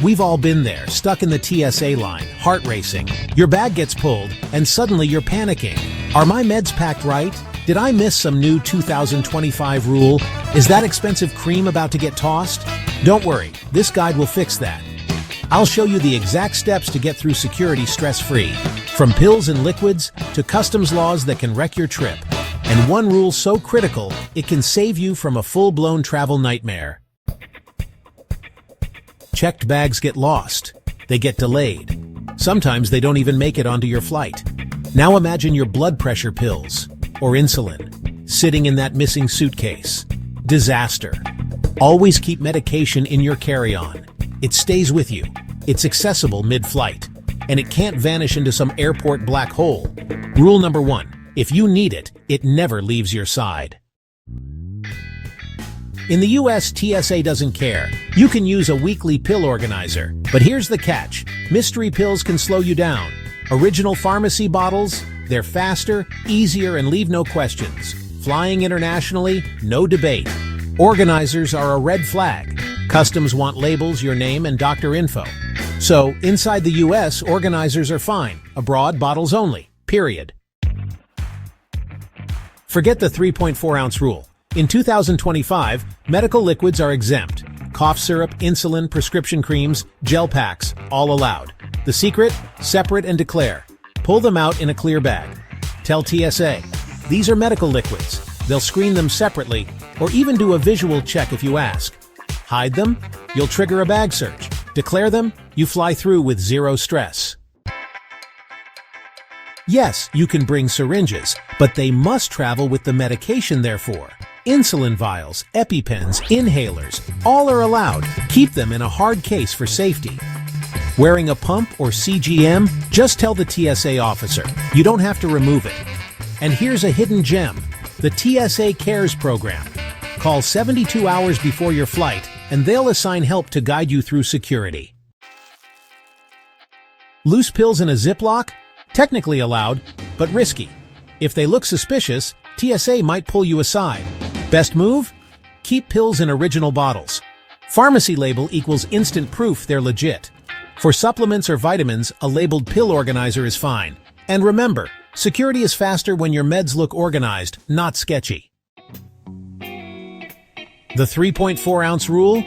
We've all been there, stuck in the TSA line, heart racing. Your bag gets pulled, and suddenly you're panicking. Are my meds packed right? Did I miss some new 2025 rule? Is that expensive cream about to get tossed? Don't worry, this guide will fix that. I'll show you the exact steps to get through security stress-free, from pills and liquids to customs laws that can wreck your trip. And one rule so critical, it can save you from a full-blown travel nightmare. Checked bags get lost. They get delayed. Sometimes they don't even make it onto your flight. Now imagine your blood pressure pills, or insulin, sitting in that missing suitcase. Disaster. Always keep medication in your carry-on. It stays with you. It's accessible mid-flight. And it can't vanish into some airport black hole. Rule number 1. If you need it, it never leaves your side. In the US, TSA doesn't care. You can use a weekly pill organizer. But here's the catch. Mystery pills can slow you down. Original pharmacy bottles, they're faster, easier, and leave no questions. Flying internationally, no debate. Organizers are a red flag. Customs want labels, your name, and doctor info. So, inside the US, organizers are fine. Abroad, bottles only. Period. Forget the 3.4-ounce rule. In 2025, medical liquids are exempt. Cough syrup, insulin, prescription creams, gel packs, all allowed. The secret? Separate and declare. Pull them out in a clear bag. Tell TSA, these are medical liquids. They'll screen them separately, or even do a visual check if you ask. Hide them? You'll trigger a bag search. Declare them? You fly through with zero stress. Yes, you can bring syringes, but they must travel with the medication therefore. Insulin vials, EpiPens, inhalers, all are allowed. Keep them in a hard case for safety. Wearing a pump or CGM? Just tell the TSA officer. You don't have to remove it. And here's a hidden gem, the TSA Cares program. Call 72 hours before your flight, and they'll assign help to guide you through security. Loose pills in a Ziploc? Technically allowed, but risky. If they look suspicious, TSA might pull you aside. Best move? Keep pills in original bottles. Pharmacy label equals instant proof they're legit. For supplements or vitamins, a labeled pill organizer is fine. And remember, security is faster when your meds look organized, not sketchy. The 3.4-ounce rule?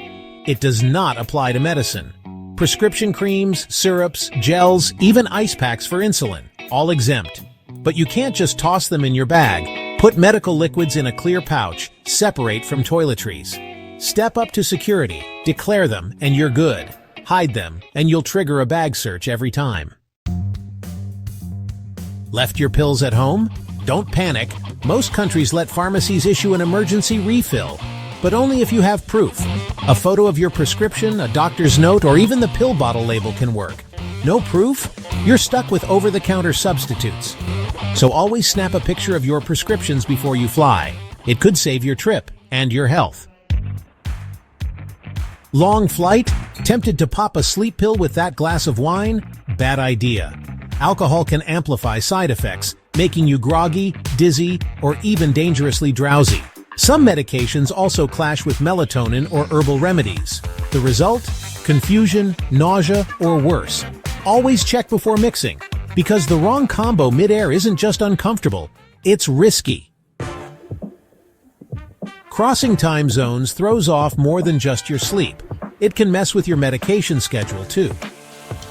It does not apply to medicine. Prescription creams, syrups, gels, even ice packs for insulin, all exempt. But you can't just toss them in your bag. Put medical liquids in a clear pouch, separate from toiletries. Step up to security, declare them, and you're good. Hide them, and you'll trigger a bag search every time. Left your pills at home? Don't panic. Most countries let pharmacies issue an emergency refill, but only if you have proof. A photo of your prescription, a doctor's note, or even the pill bottle label can work. No proof? You're stuck with over-the-counter substitutes. So always snap a picture of your prescriptions before you fly. It could save your trip and your health. Long flight? Tempted to pop a sleep pill with that glass of wine? Bad idea. Alcohol can amplify side effects, making you groggy, dizzy, or even dangerously drowsy. Some medications also clash with melatonin or herbal remedies. The result? Confusion, nausea, or worse. Always check before mixing, because the wrong combo mid-air isn't just uncomfortable, it's risky. Crossing time zones throws off more than just your sleep. It can mess with your medication schedule too.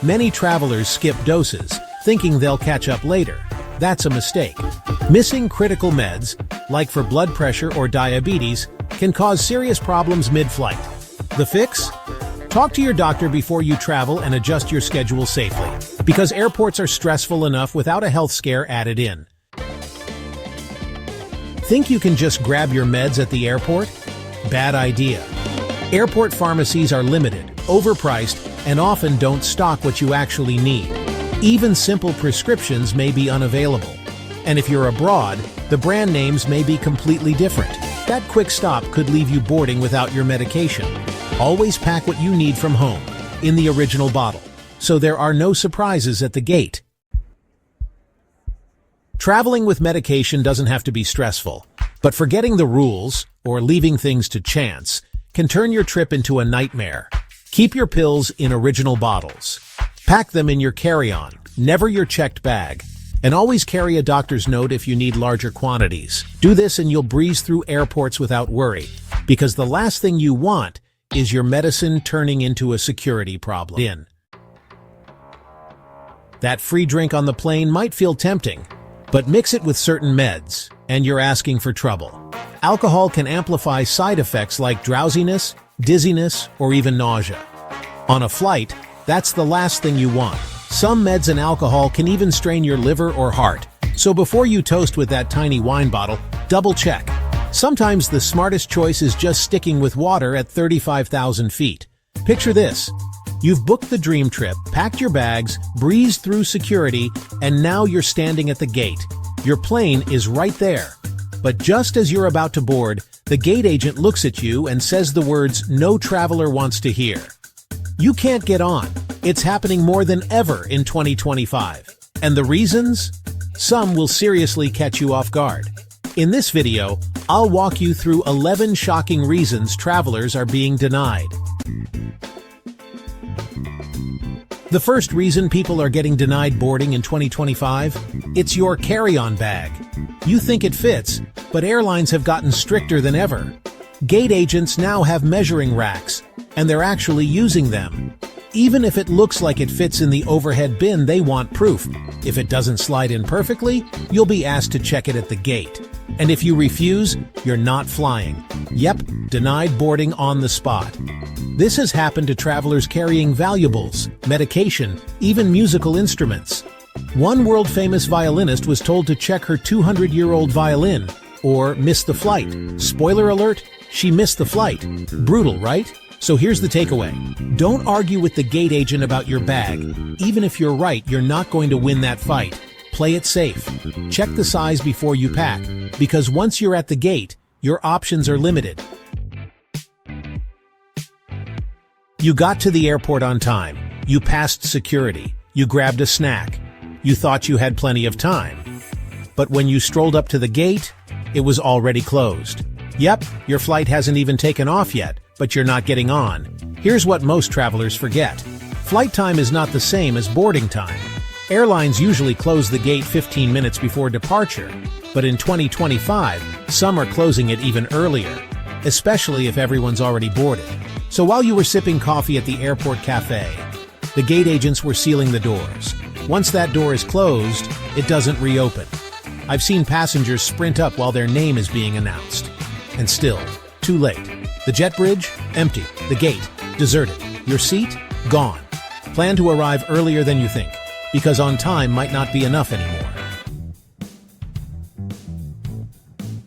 Many travelers skip doses, thinking they'll catch up later. That's a mistake. Missing critical meds, like for blood pressure or diabetes, can cause serious problems mid-flight. The fix? Talk to your doctor before you travel and adjust your schedule safely, because airports are stressful enough without a health scare added in. Think you can just grab your meds at the airport? Bad idea. Airport pharmacies are limited, overpriced, and often don't stock what you actually need. Even simple prescriptions may be unavailable. And if you're abroad, the brand names may be completely different. That quick stop could leave you boarding without your medication. Always pack what you need from home, in the original bottle, so there are no surprises at the gate. Traveling with medication doesn't have to be stressful, but forgetting the rules, or leaving things to chance, can turn your trip into a nightmare. Keep your pills in original bottles. Pack them in your carry-on, never your checked bag. And always carry a doctor's note if you need larger quantities. Do this and you'll breeze through airports without worry, because the last thing you want is your medicine turning into a security problem. That free drink on the plane might feel tempting, but mix it with certain meds, and you're asking for trouble. Alcohol can amplify side effects like drowsiness, dizziness, or even nausea. On a flight, that's the last thing you want. Some meds and alcohol can even strain your liver or heart. So before you toast with that tiny wine bottle, double check. Sometimes the smartest choice is just sticking with water at 35,000 feet. Picture this. You've booked the dream trip, packed your bags, breezed through security, and now you're standing at the gate. Your plane is right there. But just as you're about to board, the gate agent looks at you and says the words no traveler wants to hear. You can't get on. It's happening more than ever in 2025. And the reasons? Some will seriously catch you off guard. In this video, I'll walk you through 11 shocking reasons travelers are being denied. The first reason people are getting denied boarding in 2025? It's your carry-on bag. You think it fits, but airlines have gotten stricter than ever. Gate agents now have measuring racks, and they're actually using them. Even if it looks like it fits in the overhead bin, they want proof. If it doesn't slide in perfectly, you'll be asked to check it at the gate. And if you refuse, you're not flying. Yep, denied boarding on the spot. This has happened to travelers carrying valuables, medication, even musical instruments. One world-famous violinist was told to check her 200-year-old violin, or miss the flight. Spoiler alert, she missed the flight. Brutal, right? So here's the takeaway. Don't argue with the gate agent about your bag. Even if you're right, you're not going to win that fight. Play it safe. Check the size before you pack, because once you're at the gate, your options are limited. You got to the airport on time. You passed security. You grabbed a snack. You thought you had plenty of time. But when you strolled up to the gate, it was already closed. Yep, your flight hasn't even taken off yet, but you're not getting on. Here's what most travelers forget. Flight time is not the same as boarding time. Airlines usually close the gate 15 minutes before departure, but in 2025, some are closing it even earlier, especially if everyone's already boarded. So while you were sipping coffee at the airport cafe, the gate agents were sealing the doors. Once that door is closed, it doesn't reopen. I've seen passengers sprint up while their name is being announced. And still, too late. The jet bridge? Empty. The gate? Deserted. Your seat? Gone. Plan to arrive earlier than you think, because on time might not be enough anymore.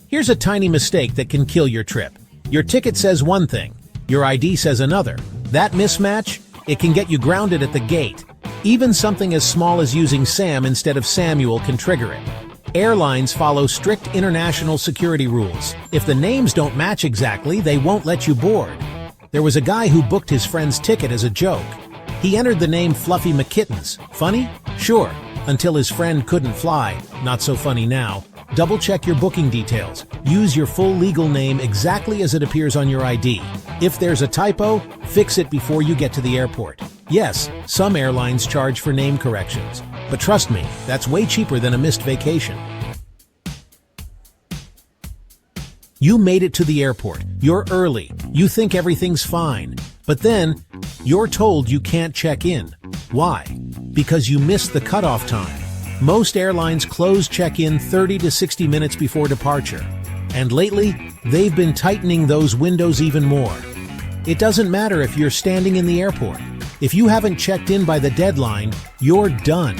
Here's a tiny mistake that can kill your trip. Your ticket says one thing, your ID says another. That mismatch? It can get you grounded at the gate. Even something as small as using Sam instead of Samuel can trigger it. Airlines follow strict international security rules. If the names don't match exactly, they won't let you board. There was a guy who booked his friend's ticket as a joke. He entered the name Fluffy McKittens. Funny? Sure. Until his friend couldn't fly. Not so funny now. Double-check your booking details. Use your full legal name exactly as it appears on your ID. If there's a typo, fix it before you get to the airport. Yes, some airlines charge for name corrections. But trust me, that's way cheaper than a missed vacation. You made it to the airport. You're early. You think everything's fine. But then, you're told you can't check in. Why? Because you missed the cutoff time. Most airlines close check-in 30 to 60 minutes before departure. And lately, they've been tightening those windows even more. It doesn't matter if you're standing in the airport. If you haven't checked in by the deadline, you're done.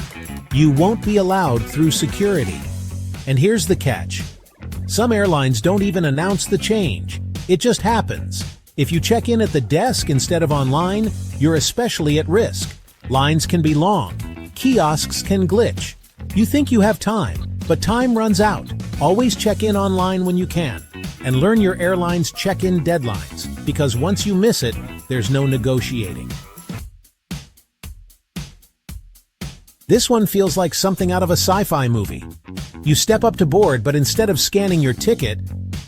You won't be allowed through security. And here's the catch. Some airlines don't even announce the change. It just happens. If you check in at the desk instead of online, you're especially at risk. Lines can be long. Kiosks can glitch. You think you have time, but time runs out. Always check in online when you can. And learn your airline's check-in deadlines, because once you miss it, there's no negotiating. This one feels like something out of a sci-fi movie. You step up to board, but instead of scanning your ticket,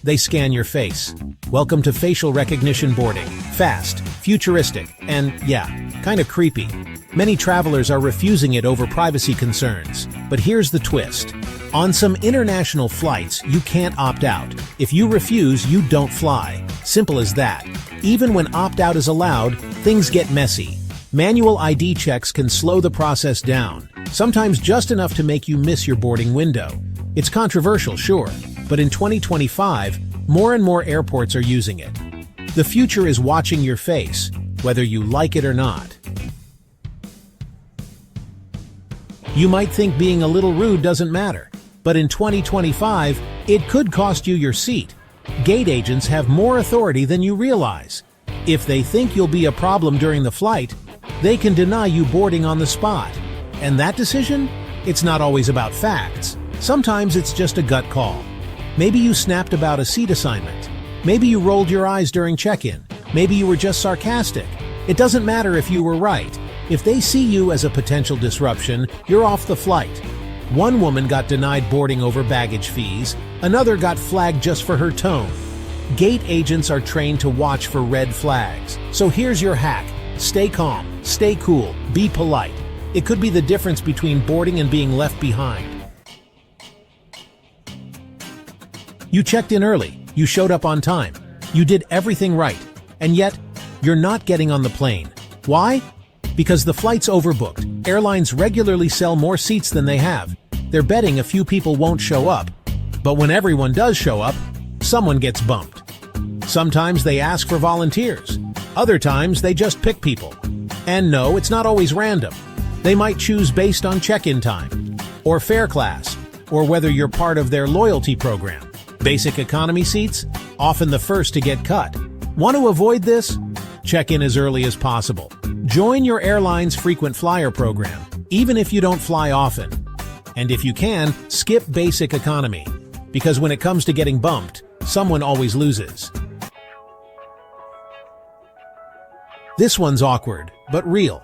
they scan your face. Welcome to facial recognition boarding. Fast, Futuristic, and yeah, kinda creepy. Many travelers are refusing it over privacy concerns. But here's the twist. On some international flights, you can't opt out. If you refuse, you don't fly. Simple as that. Even when opt-out is allowed, things get messy. Manual ID checks can slow the process down, sometimes just enough to make you miss your boarding window. It's controversial, sure, but in 2025, more and more airports are using it. The future is watching your face, whether you like it or not. You might think being a little rude doesn't matter, but in 2025, it could cost you your seat. Gate agents have more authority than you realize. If they think you'll be a problem during the flight, they can deny you boarding on the spot. And that decision? It's not always about facts. Sometimes it's just a gut call. Maybe you snapped about a seat assignment. Maybe you rolled your eyes during check-in. Maybe you were just sarcastic. It doesn't matter if you were right. If they see you as a potential disruption, you're off the flight. One woman got denied boarding over baggage fees. Another got flagged just for her tone. Gate agents are trained to watch for red flags. So here's your hack. Stay calm, stay cool, be polite. It could be the difference between boarding and being left behind. You checked in early, you showed up on time, you did everything right, and yet, you're not getting on the plane. Why? Because the flight's overbooked. Airlines regularly sell more seats than they have. They're betting a few people won't show up. But when everyone does show up, someone gets bumped. Sometimes they ask for volunteers. Other times they just pick people. And no, it's not always random. They might choose based on check-in time, or fare class, or whether you're part of their loyalty program. Basic economy seats? Often the first to get cut. Want to avoid this? Check in as early as possible. Join your airline's frequent flyer program, even if you don't fly often. And if you can, skip basic economy. Because when it comes to getting bumped, someone always loses. This one's awkward, but real.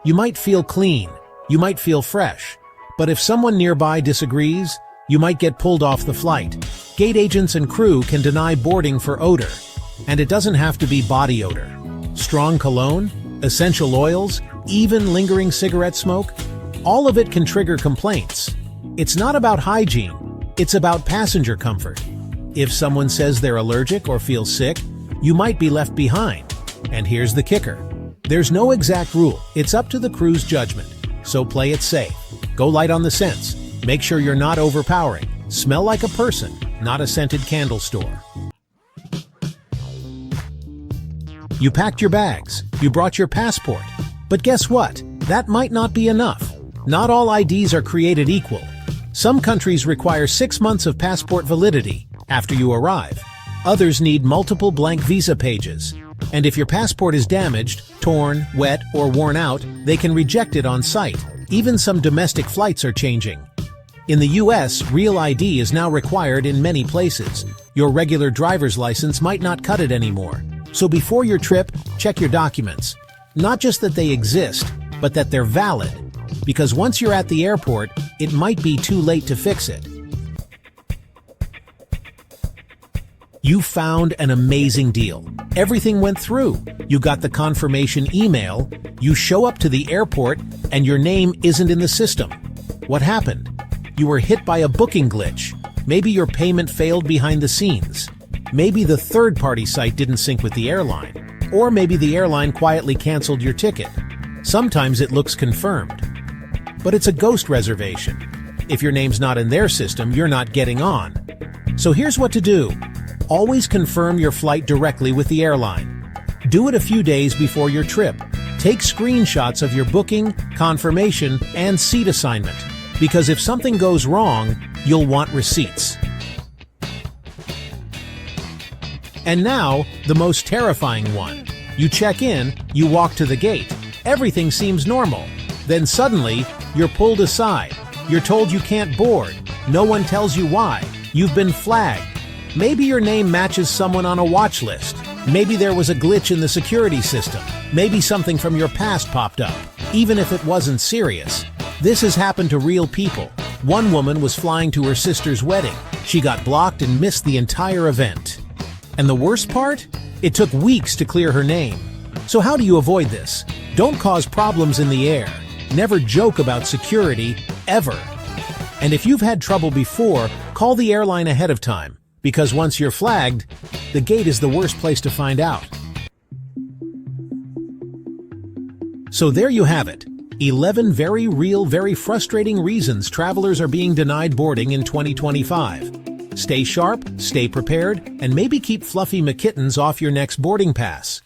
You might feel clean, you might feel fresh, but if someone nearby disagrees, you might get pulled off the flight. Gate agents and crew can deny boarding for odor, and it doesn't have to be body odor. Strong cologne, essential oils, even lingering cigarette smoke, all of it can trigger complaints. It's not about hygiene, it's about passenger comfort. If someone says they're allergic or feels sick, you might be left behind. And here's the kicker. There's no exact rule. It's up to the crew's judgment. So play it safe. Go light on the scents. Make sure you're not overpowering. Smell like a person, not a scented candle store. You packed your bags. You brought your passport. But guess what? That might not be enough. Not all IDs are created equal. Some countries require 6 months of passport validity after you arrive. Others need multiple blank visa pages. And if your passport is damaged, torn, wet, or worn out, they can reject it on site. Even some domestic flights are changing. In the US, Real ID is now required in many places. Your regular driver's license might not cut it anymore. So before your trip, check your documents. Not just that they exist, but that they're valid. Because once you're at the airport, it might be too late to fix it. You found an amazing deal. Everything went through. You got the confirmation email, you show up to the airport, and your name isn't in the system. What happened? You were hit by a booking glitch. Maybe your payment failed behind the scenes. Maybe the third-party site didn't sync with the airline. Or maybe the airline quietly canceled your ticket. Sometimes it looks confirmed. But it's a ghost reservation. If your name's not in their system, you're not getting on. So here's what to do. Always confirm your flight directly with the airline. Do it a few days before your trip. Take screenshots of your booking, confirmation, and seat assignment. Because if something goes wrong, you'll want receipts. And now, the most terrifying one. You check in, you walk to the gate. Everything seems normal. Then suddenly, you're pulled aside. You're told you can't board. No one tells you why. You've been flagged. Maybe your name matches someone on a watch list. Maybe there was a glitch in the security system. Maybe something from your past popped up, even if it wasn't serious. This has happened to real people. One woman was flying to her sister's wedding. She got blocked and missed the entire event. And the worst part? It took weeks to clear her name. So how do you avoid this? Don't cause problems in the air. Never joke about security, ever. And if you've had trouble before, call the airline ahead of time, because once you're flagged, the gate is the worst place to find out. So there you have it. 11 very real, very frustrating reasons travelers are being denied boarding in 2025. Stay sharp, stay prepared, and maybe keep fluffy McKittens off your next boarding pass.